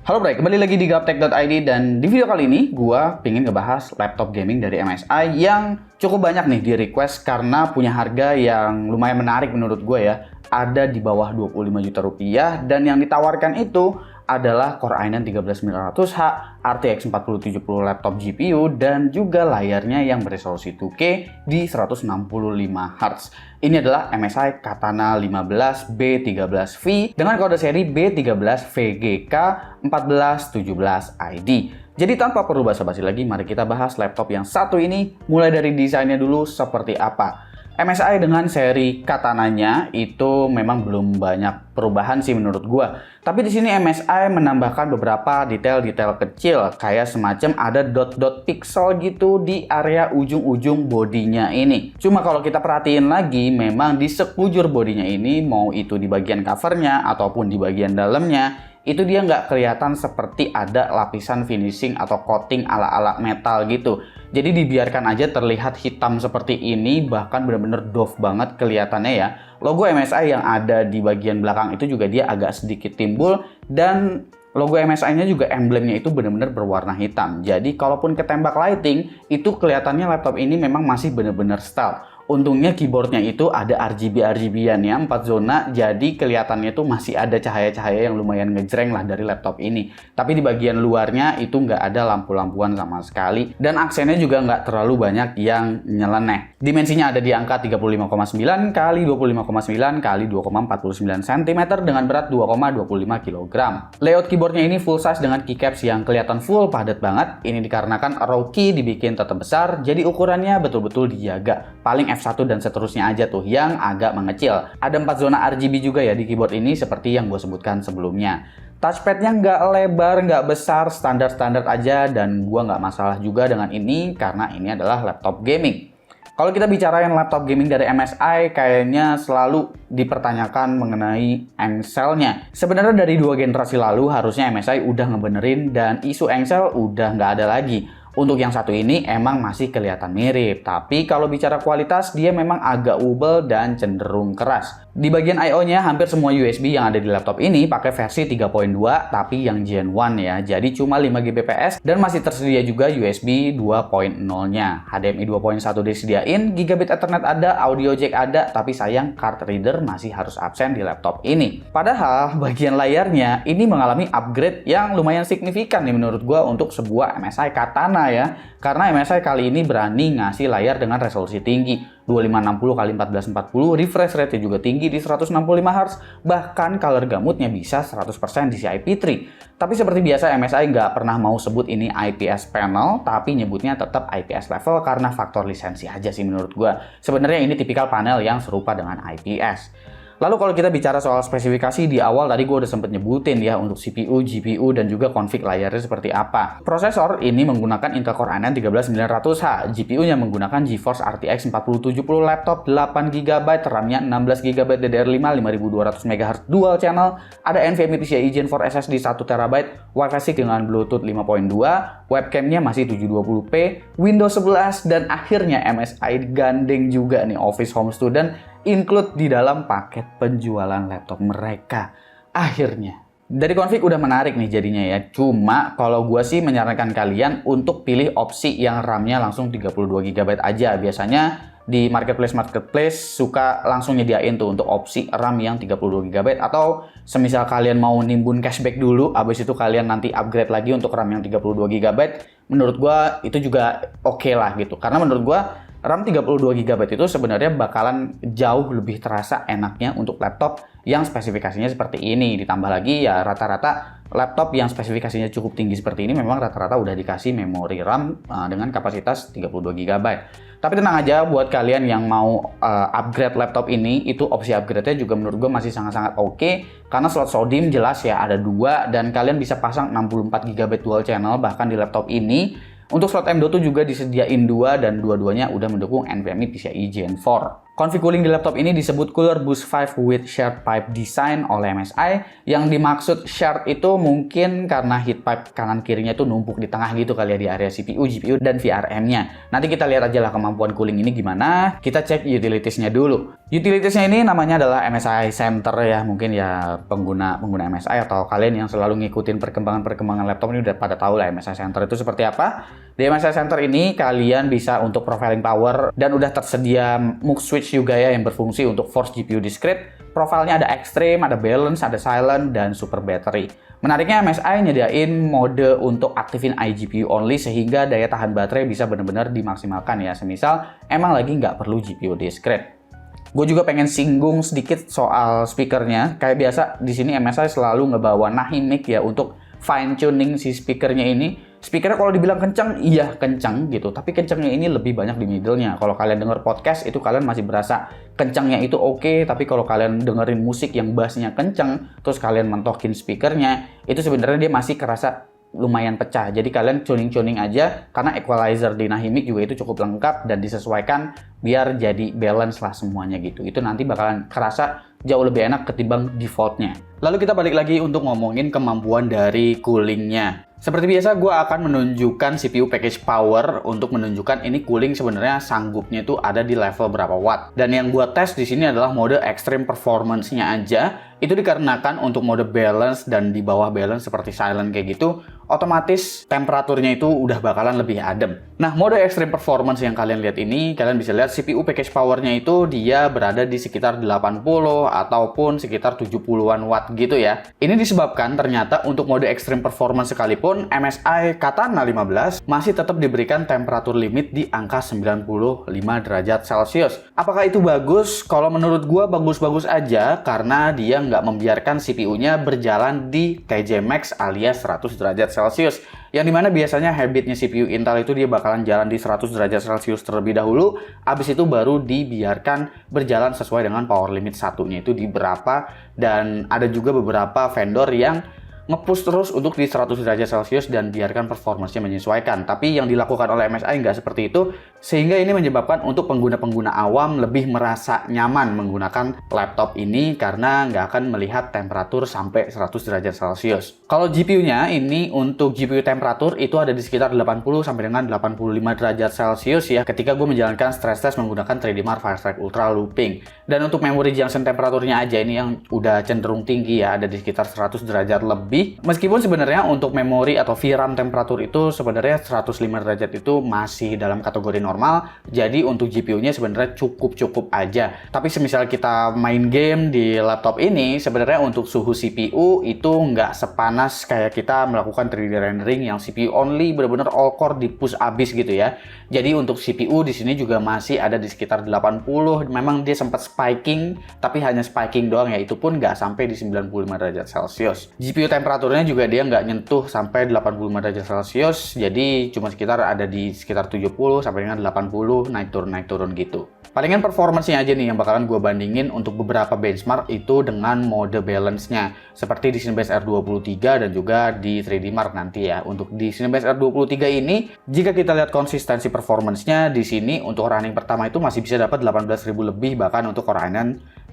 Halo Bray, kembali lagi di Gaptek.id dan di video kali ini gua pengen ngebahas laptop gaming dari MSI yang cukup banyak nih di request karena punya harga yang lumayan menarik menurut gue ya. Ada di bawah 25 juta rupiah dan yang ditawarkan itu adalah Core i9 13900H, RTX 4070 laptop GPU dan juga layarnya yang beresolusi 2K di 165 Hz. Ini adalah MSI Katana 15B13V dengan kode seri B13VGK1417ID. Jadi tanpa perlu basa-basi lagi, mari kita bahas laptop yang satu ini mulai dari desainnya dulu seperti apa. MSI dengan seri Katananya itu memang belum banyak perubahan sih menurut gua. Tapi di sini MSI menambahkan beberapa detail-detail kecil kayak semacam ada dot-dot pixel gitu di area ujung-ujung bodinya ini. Cuma kalau kita perhatiin lagi, memang di sekujur bodinya ini, mau itu di bagian covernya ataupun di bagian dalamnya, itu dia nggak kelihatan seperti ada lapisan finishing atau coating ala-ala metal gitu. Jadi dibiarkan aja terlihat hitam seperti ini, bahkan bener-bener doff banget kelihatannya ya. Logo MSI yang ada di bagian belakang itu juga dia agak sedikit timbul, dan logo MSI-nya juga emblemnya itu bener-bener berwarna hitam. Jadi kalaupun ketembak lighting, itu kelihatannya laptop ini memang masih bener-bener stealth. Untungnya keyboardnya itu ada RGB-RGB-an ya, 4 zona, jadi kelihatannya tuh masih ada cahaya-cahaya yang lumayan ngejreng lah dari laptop ini. Tapi di bagian luarnya itu nggak ada lampu-lampuan sama sekali, dan aksennya juga nggak terlalu banyak yang nyeleneh. Dimensinya ada di angka 35,9 x 25,9 x 2,49 cm dengan berat 2,25 kg. Layout keyboardnya ini full size dengan keycaps yang kelihatan full padat banget. Ini dikarenakan row key dibikin tetap besar, jadi ukurannya betul-betul dijaga. Paling F1 dan seterusnya aja tuh yang agak mengecil. Ada 4 zona RGB juga ya di keyboard ini seperti yang gue sebutkan sebelumnya. Touchpadnya nggak lebar, nggak besar, standar-standar aja, dan gue nggak masalah juga dengan ini karena ini adalah laptop gaming. Kalau kita bicarain laptop gaming dari MSI, kayaknya selalu dipertanyakan mengenai engselnya. Sebenarnya dari 2 generasi lalu harusnya MSI udah ngebenerin dan isu engsel udah nggak ada lagi. Untuk yang satu ini emang masih kelihatan mirip, tapi kalau bicara kualitas dia memang agak ubel dan cenderung keras. Di bagian I/O-nya hampir semua USB yang ada di laptop ini pakai versi 3.2 tapi yang Gen 1 ya. Jadi cuma 5 Gbps dan masih tersedia juga USB 2.0-nya. HDMI 2.1 disediain, Gigabit Ethernet ada, audio jack ada, tapi sayang card reader masih harus absen di laptop ini. Padahal bagian layarnya ini mengalami upgrade yang lumayan signifikan nih menurut gua untuk sebuah MSI Katana ya, karena MSI kali ini berani ngasih layar dengan resolusi tinggi 2560x1440, refresh rate juga tinggi di 165 Hz, bahkan color gamutnya bisa 100% DCI-P3. Tapi seperti biasa MSI nggak pernah mau sebut ini IPS panel, tapi nyebutnya tetap IPS level karena faktor lisensi aja sih menurut gua. Sebenarnya ini tipikal panel yang serupa dengan IPS. Lalu kalau kita bicara soal spesifikasi, di awal tadi gue udah sempet nyebutin ya untuk CPU, GPU, dan juga config layarnya seperti apa. Prosesor ini menggunakan Intel Core i9 13900H, GPU-nya menggunakan GeForce RTX 4070 laptop 8GB, RAM-nya 16GB DDR5 5200 MHz dual channel, ada NVMe PCIe Gen 4 SSD 1TB, Wi-Fi 6 dengan Bluetooth 5.2, webcamnya masih 720p, Windows 11, dan akhirnya MSI gandeng juga nih Office Home Student include di dalam paket penjualan laptop mereka. Akhirnya dari config udah menarik nih jadinya ya. Cuma kalau gue sih menyarankan kalian untuk pilih opsi yang RAM-nya langsung 32GB aja. Biasanya di marketplace suka langsung nyediain tuh untuk opsi RAM yang 32GB, atau semisal kalian mau nimbun cashback dulu, habis itu kalian nanti upgrade lagi untuk RAM yang 32GB, menurut gua itu juga oke lah gitu. Karena menurut gua RAM 32GB itu sebenarnya bakalan jauh lebih terasa enaknya untuk laptop yang spesifikasinya seperti ini. Ditambah lagi ya rata-rata laptop yang spesifikasinya cukup tinggi seperti ini memang rata-rata udah dikasih memori RAM dengan kapasitas 32GB. Tapi tenang aja buat kalian yang mau upgrade laptop ini, itu opsi upgrade-nya juga menurut gue masih sangat-sangat oke. Karena slot SODIMM jelas ya ada 2 dan kalian bisa pasang 64GB dual channel bahkan di laptop ini. Untuk slot M.2 juga disediain 2 dan dua-duanya udah mendukung NVMe PCIe Gen 4. Config cooling di laptop ini disebut Cooler Boost 5 with Shared Pipe Design oleh MSI. Yang dimaksud shared itu mungkin karena heat pipe kanan kirinya itu numpuk di tengah gitu kali ya, di area CPU, GPU, dan VRM-nya. Nanti kita lihat aja lah kemampuan cooling ini gimana. Kita cek utilitiesnya dulu. Utilitiesnya ini namanya adalah MSI Center ya. Mungkin ya pengguna MSI atau kalian yang selalu ngikutin perkembangan laptop ini udah pada tahu lah MSI Center itu seperti apa. Di MSI Center ini kalian bisa untuk profiling power dan udah tersedia mux switch juga ya yang berfungsi untuk force GPU discrete. Profilnya ada extreme, ada balance, ada silent, dan super battery. Menariknya MSI nyediain mode untuk aktifin iGPU only sehingga daya tahan baterai bisa benar-benar dimaksimalkan ya. Semisal emang lagi nggak perlu GPU discrete. Gue juga pengen singgung sedikit soal speakernya. Kayak biasa di sini MSI selalu ngebawa Nahi mic ya untuk fine tuning si speakernya ini. Speakernya kalau dibilang kencang, iya kencang gitu. Tapi kencangnya ini lebih banyak di middle-nya. Kalau kalian denger podcast, itu kalian masih berasa kencangnya itu oke. Tapi kalau kalian dengerin musik yang bassnya kencang, terus kalian mentokin speakernya, itu sebenarnya dia masih kerasa lumayan pecah. Jadi kalian tuning-tuning aja, karena equalizer di Nahi mic juga itu cukup lengkap dan disesuaikan biar jadi balance lah semuanya gitu. Itu nanti bakalan kerasa jauh lebih enak ketimbang defaultnya. Lalu kita balik lagi untuk ngomongin kemampuan dari coolingnya. Seperti biasa, gue akan menunjukkan CPU package power untuk menunjukkan ini cooling sebenarnya sanggupnya itu ada di level berapa watt. Dan yang gue tes di sini adalah mode extreme performance-nya aja. Itu dikarenakan untuk mode balance dan di bawah balance seperti silent kayak gitu, otomatis temperaturnya itu udah bakalan lebih adem. Nah, mode extreme performance yang kalian lihat ini, kalian bisa lihat CPU package powernya itu dia berada di sekitar 80 ataupun sekitar 70-an watt gitu ya. Ini disebabkan ternyata untuk mode extreme performance sekalipun MSI Katana 15 masih tetap diberikan temperatur limit di angka 95 derajat Celcius. Apakah itu bagus? Kalau menurut gua bagus-bagus aja karena dia nggak membiarkan CPU-nya berjalan di TJ Max alias 100 derajat Celcius. Yang dimana biasanya habitnya CPU Intel itu dia bakalan jalan di 100 derajat Celcius terlebih dahulu, abis itu baru dibiarkan berjalan sesuai dengan power limit satunya itu di berapa. Dan ada juga beberapa vendor yang nge-push terus untuk di 100 derajat Celcius dan biarkan performance-nya menyesuaikan. Tapi yang dilakukan oleh MSI nggak seperti itu, sehingga ini menyebabkan untuk pengguna-pengguna awam lebih merasa nyaman menggunakan laptop ini karena nggak akan melihat temperatur sampai 100 derajat Celcius. Kalau GPU-nya ini untuk GPU temperatur itu ada di sekitar 80 sampai dengan 85 derajat Celcius ya ketika gue menjalankan stress test menggunakan 3D Mark Firestrike Ultra Looping. Dan untuk memori junction temperaturnya aja ini yang udah cenderung tinggi ya, ada di sekitar 100 derajat lebih. Meskipun sebenarnya untuk memori atau VRAM temperatur itu sebenarnya 105 derajat itu masih dalam kategori normal. Jadi untuk GPU-nya sebenarnya cukup-cukup aja. Tapi semisal kita main game di laptop ini, sebenarnya untuk suhu CPU itu nggak sepanas kayak kita melakukan 3D rendering yang CPU only benar-benar all core di push abis gitu ya. Jadi untuk CPU di sini juga masih ada di sekitar 80. Memang dia sempat spiking, tapi hanya spiking doang ya. Itu pun nggak sampai di 95 derajat Celcius. GPU temperaturnya juga dia nggak nyentuh sampai 85 derajat Celcius, jadi cuma sekitar ada di sekitar 70 sampai dengan 80, naik turun gitu. Palingan performance-nya aja nih yang bakalan gue bandingin untuk beberapa benchmark itu dengan mode balance-nya. Seperti di Cinebench R23 dan juga di 3D Mark nanti ya. Untuk di Cinebench R23 ini, jika kita lihat konsistensi performance-nya di sini untuk running pertama itu masih bisa dapat 18.000 lebih bahkan untuk Core i9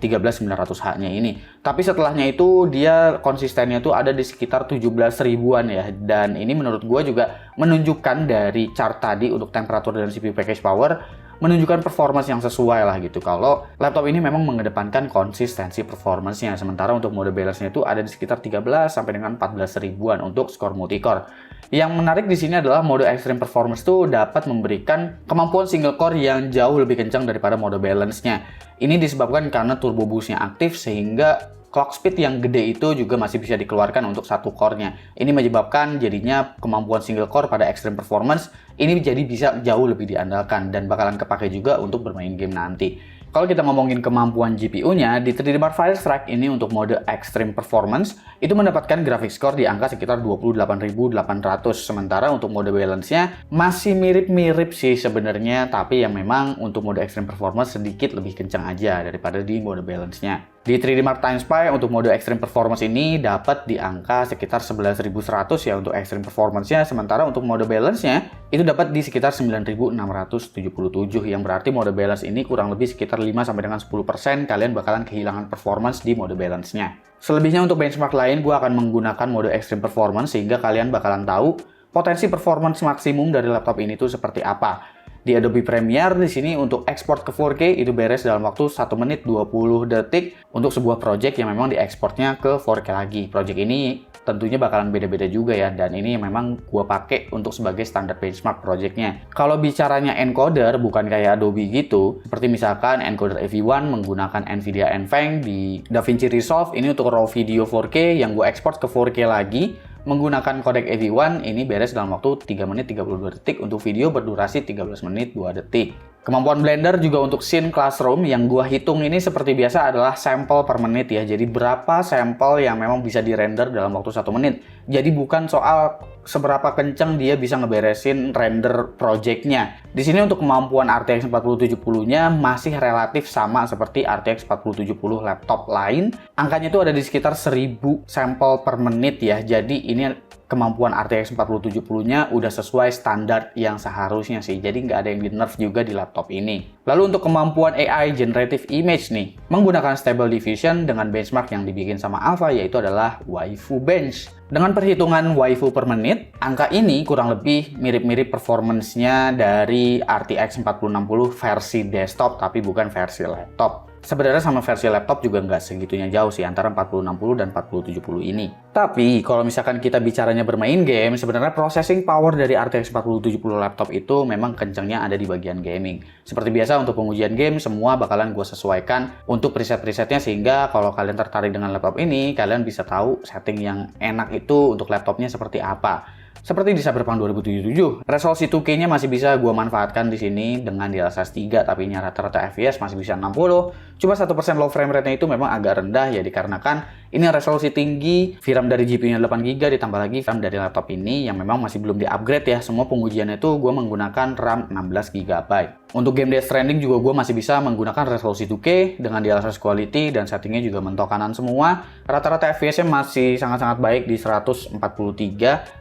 13900H-nya ini. Tapi setelahnya itu dia konsistennya tuh ada di sekitar 17 ribuan ya. Dan ini menurut gue juga menunjukkan dari chart tadi untuk temperatur dan CPU package power menunjukkan performance yang sesuai lah gitu. Kalau laptop ini memang mengedepankan konsistensi performance-nya. Sementara untuk mode balance-nya itu ada di sekitar 13 sampai dengan 14 ribuan untuk skor multicore. Yang menarik di sini adalah mode extreme performance itu dapat memberikan kemampuan single core yang jauh lebih kencang daripada mode balance-nya. Ini disebabkan karena turbo boost-nya aktif sehingga clock speed yang gede itu juga masih bisa dikeluarkan untuk satu core-nya. Ini menyebabkan jadinya kemampuan single core pada extreme performance ini jadi bisa jauh lebih diandalkan dan bakalan kepake juga untuk bermain game nanti. Kalau kita ngomongin kemampuan GPU-nya, di 3D Mark Firestrike ini untuk mode extreme performance itu mendapatkan graphics score di angka sekitar 28.800. Sementara untuk mode balance-nya masih mirip-mirip sih sebenarnya, tapi yang memang untuk mode extreme performance sedikit lebih kencang aja daripada di mode balance-nya. Di 3D Mark Time Spy untuk mode Extreme Performance ini dapat di angka sekitar 11.100 ya untuk Extreme Performance-nya, sementara untuk mode Balance-nya itu dapat di sekitar 9.677, yang berarti mode Balance ini kurang lebih sekitar 5-10% kalian bakalan kehilangan performance di mode Balance-nya. Selebihnya untuk benchmark lain, gue akan menggunakan mode Extreme Performance sehingga kalian bakalan tahu potensi performance maksimum dari laptop ini tuh seperti apa. Di Adobe Premiere di sini untuk ekspor ke 4K itu beres dalam waktu 1 menit 20 detik untuk sebuah project yang memang diekspornya ke 4K lagi. Project ini tentunya bakalan beda-beda juga ya, dan ini memang gua pakai untuk sebagai standar benchmark projectnya. Kalau bicaranya encoder bukan kayak Adobe gitu, seperti misalkan encoder AV1 menggunakan Nvidia NVENC di DaVinci Resolve ini untuk raw video 4K yang gua ekspor ke 4K lagi. Menggunakan kodek AV1 ini beres dalam waktu 3 menit 32 detik untuk video berdurasi 13 menit 2 detik. Kemampuan Blender juga untuk Scene Classroom yang gua hitung ini seperti biasa adalah sampel per menit ya. Jadi berapa sampel yang memang bisa dirender dalam waktu 1 menit. Jadi bukan soal seberapa kenceng dia bisa ngeberesin render projectnya. Di sini untuk kemampuan RTX 4070-nya masih relatif sama seperti RTX 4070 laptop lain. Angkanya itu ada di sekitar 1000 sampel per menit ya. Jadi ini kemampuan RTX 4070-nya udah sesuai standar yang seharusnya sih. Jadi nggak ada yang di-nerf juga di laptop ini. Lalu untuk kemampuan AI Generative Image nih, menggunakan Stable Diffusion dengan benchmark yang dibikin sama Alpha yaitu adalah Waifu Bench. Dengan perhitungan waifu per menit, angka ini kurang lebih mirip-mirip performance-nya dari RTX 4060 versi desktop tapi bukan versi laptop. Sebenarnya sama versi laptop juga nggak segitunya jauh sih antara 4060 dan 4070 ini. Tapi kalau misalkan kita bicaranya bermain game, sebenarnya processing power dari RTX 4070 laptop itu memang kencangnya ada di bagian gaming. Seperti biasa untuk pengujian game, semua bakalan gue sesuaikan untuk preset-presetnya sehingga kalau kalian tertarik dengan laptop ini, kalian bisa tahu setting yang enak itu untuk laptopnya seperti apa. Seperti di Cyberpunk 2077, resolusi 2K-nya masih bisa gua manfaatkan di sini dengan DLSS 3, tapi rata-rata FPS masih bisa 60. Cuma 1% low frame rate-nya itu memang agak rendah ya dikarenakan ini resolusi tinggi, VRAM dari GPU-nya 8GB ditambah lagi VRAM dari laptop ini yang memang masih belum di-upgrade ya. Semua pengujiannya itu gua menggunakan RAM 16GB. Untuk game Death Stranding juga gua masih bisa menggunakan resolusi 2K dengan DLSS quality dan settingnya juga mentok kanan semua. Rata-rata FPS-nya masih sangat-sangat baik di 143,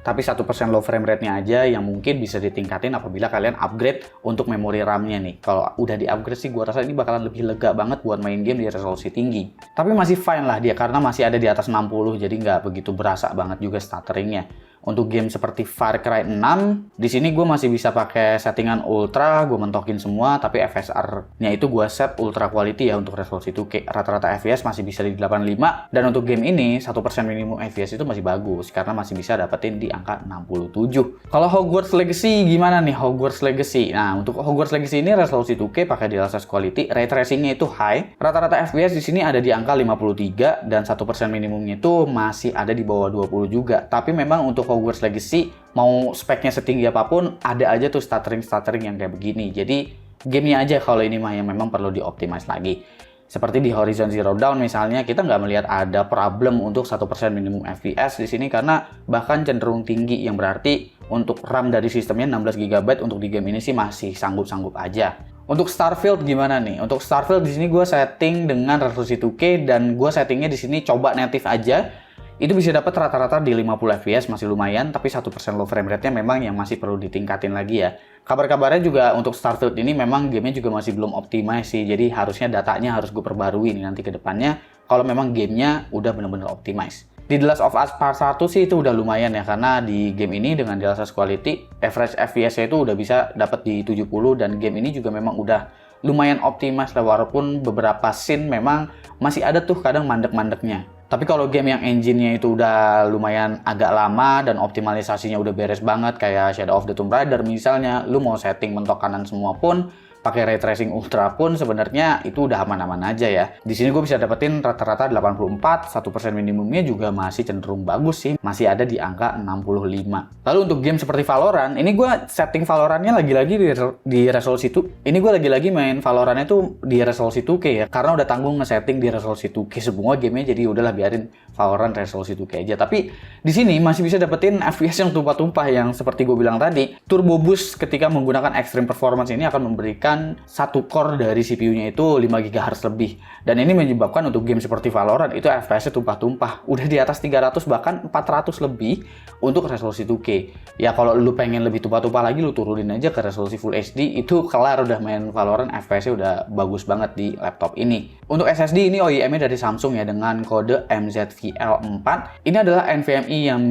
tapi 1% low frame rate-nya aja yang mungkin bisa ditingkatin apabila kalian upgrade untuk memori RAM-nya nih. Kalau udah di-upgrade sih gua rasa ini bakalan lebih lega banget buat main game di resolusi tinggi. Tapi masih fine lah dia karena masih ada di atas 60, jadi nggak begitu berasa banget juga stutteringnya. Untuk game seperti Far Cry 6, di sini gue masih bisa pakai settingan ultra, gue mentokin semua, tapi FSR-nya itu gue set ultra quality ya untuk resolusi 2K. Rata-rata FPS masih bisa di 85, dan untuk game ini 1% minimum FPS itu masih bagus, karena masih bisa dapetin di angka 67. Kalau Hogwarts Legacy gimana nih Hogwarts Legacy? Nah, untuk Hogwarts Legacy ini resolusi 2K pakai DLSS quality, ray tracing-nya itu high. Rata-rata FPS di sini ada di angka 53, dan 1% minimumnya itu masih ada di bawah 20 juga. Tapi memang untuk Hogwarts Legacy mau speknya setinggi apapun ada aja tuh stuttering yang kayak begini. Jadi gamenya aja kalau ini mah yang memang perlu dioptimize lagi. Seperti di Horizon Zero Dawn misalnya, kita nggak melihat ada problem untuk 1% minimum FPS di sini karena bahkan cenderung tinggi, yang berarti untuk RAM dari sistemnya 16GB untuk di game ini sih masih sanggup-sanggup aja. Untuk Starfield gimana nih? Untuk Starfield di sini gue setting dengan resolusi 2K dan gue settingnya di sini coba native aja. Itu bisa dapat rata-rata di 50 fps, masih lumayan, tapi 1% low frame rate-nya memang yang masih perlu ditingkatin lagi ya. Kabar-kabarnya juga untuk Starfield ini memang gamenya juga masih belum optimize sih, jadi harusnya datanya harus gue perbarui nih nanti ke depannya kalau memang gamenya udah bener-bener optimize. Di The Last of Us Part 1 sih itu udah lumayan ya, karena di game ini dengan DLSS quality, average FPS-nya itu udah bisa dapat di 70, dan game ini juga memang udah lumayan optimize lah, walaupun beberapa scene memang masih ada tuh kadang mandek-mandeknya. Tapi kalau game yang engine-nya itu udah lumayan agak lama dan optimalisasinya udah beres banget kayak Shadow of the Tomb Raider misalnya, lu mau setting mentok kanan semua pun, pakai ray tracing ultra pun sebenarnya itu udah aman-aman aja ya. Di sini gue bisa dapetin rata-rata 84, 1% minimumnya juga masih cenderung bagus sih, masih ada di angka 65. Lalu untuk game seperti Valorant, ini gue setting Valorantnya lagi-lagi di resolusi 2. Ini gue lagi-lagi main Valorantnya tuh di resolusi 2K ya, karena udah tanggung nge-setting di resolusi 2K semua gamenya, jadi udahlah biarin Valorant resolusi 2K aja. Tapi di sini masih bisa dapetin FPS yang tumpah-tumpah yang seperti gue bilang tadi, Turbo Boost ketika menggunakan Extreme Performance ini akan memberikan dan satu core dari CPU-nya itu 5 GHz lebih. Dan ini menyebabkan untuk game seperti Valorant itu FPS-nya tumpah-tumpah. Udah di atas 300 bahkan 400 lebih untuk resolusi 2K. Ya kalau lu pengen lebih tumpah-tumpah lagi, lu turunin aja ke resolusi Full HD, itu kelar udah main Valorant, FPS-nya udah bagus banget di laptop ini. Untuk SSD ini OEM-nya dari Samsung ya dengan kode MZVL4. Ini adalah NVMe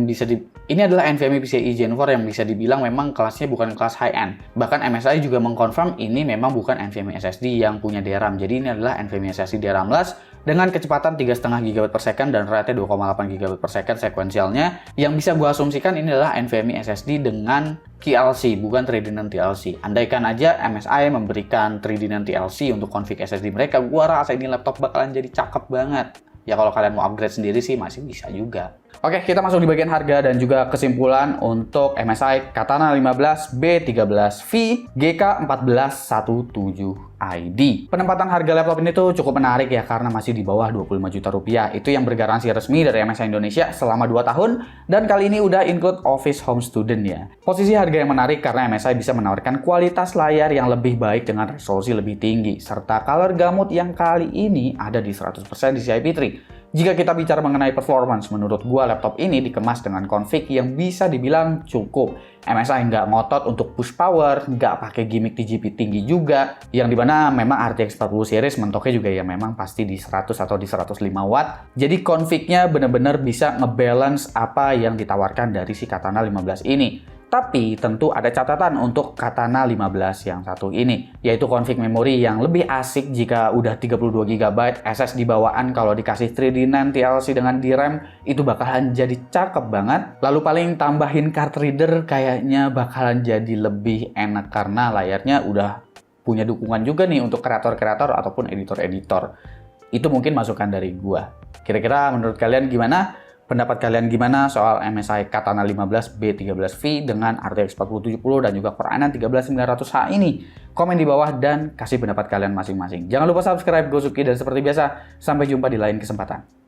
PCIe Gen 4 yang bisa dibilang memang kelasnya bukan kelas high-end. Bahkan MSI juga mengkonfirm ini memang bukan NVMe SSD yang punya DRAM. Jadi ini adalah NVMe SSD DRAM-less dengan kecepatan 3,5 GB per second dan rate 2,8 GB per second sekuensialnya. Yang bisa gua asumsikan ini adalah NVMe SSD dengan QLC, bukan 3D NAND TLC. Andaikan aja MSI memberikan 3D NAND TLC untuk config SSD mereka, gua rasa ini laptop bakalan jadi cakep banget. Ya kalau kalian mau upgrade sendiri sih masih bisa juga. Oke, kita masuk di bagian harga dan juga kesimpulan untuk MSI Katana 15B13V GK1417ID. Penempatan harga laptop ini tuh cukup menarik ya karena masih di bawah 25 juta rupiah. Itu yang bergaransi resmi dari MSI Indonesia selama 2 tahun dan kali ini udah include Office Home Student ya. Posisi harga yang menarik karena MSI bisa menawarkan kualitas layar yang lebih baik dengan resolusi lebih tinggi serta color gamut yang kali ini ada di 100% DCI P3. Jika kita bicara mengenai performance, menurut gua laptop ini dikemas dengan config yang bisa dibilang cukup. MSI nggak ngotot untuk push power, nggak pakai gimmick TGP tinggi juga, yang dimana memang RTX 40 series mentoknya juga ya memang pasti di 100 atau di 105 watt. Jadi config-nya benar-benar bisa ngebalance apa yang ditawarkan dari si Katana 15 ini. Tapi tentu ada catatan untuk Katana 15 yang satu ini, yaitu config memori yang lebih asik jika udah 32 GB SSD bawaan. Kalau dikasih 3D NAND TLC dengan DRAM itu bakalan jadi cakep banget. Lalu paling tambahin card reader kayaknya bakalan jadi lebih enak karena layarnya udah punya dukungan juga nih untuk kreator-kreator ataupun editor-editor. Itu mungkin masukan dari gua. Kira-kira menurut kalian gimana? Pendapat kalian gimana soal MSI Katana 15B13V dengan RTX 4070 dan juga Core i9 13900H ini? Komen di bawah dan kasih pendapat kalian masing-masing. Jangan lupa subscribe Gosuki dan seperti biasa, sampai jumpa di lain kesempatan.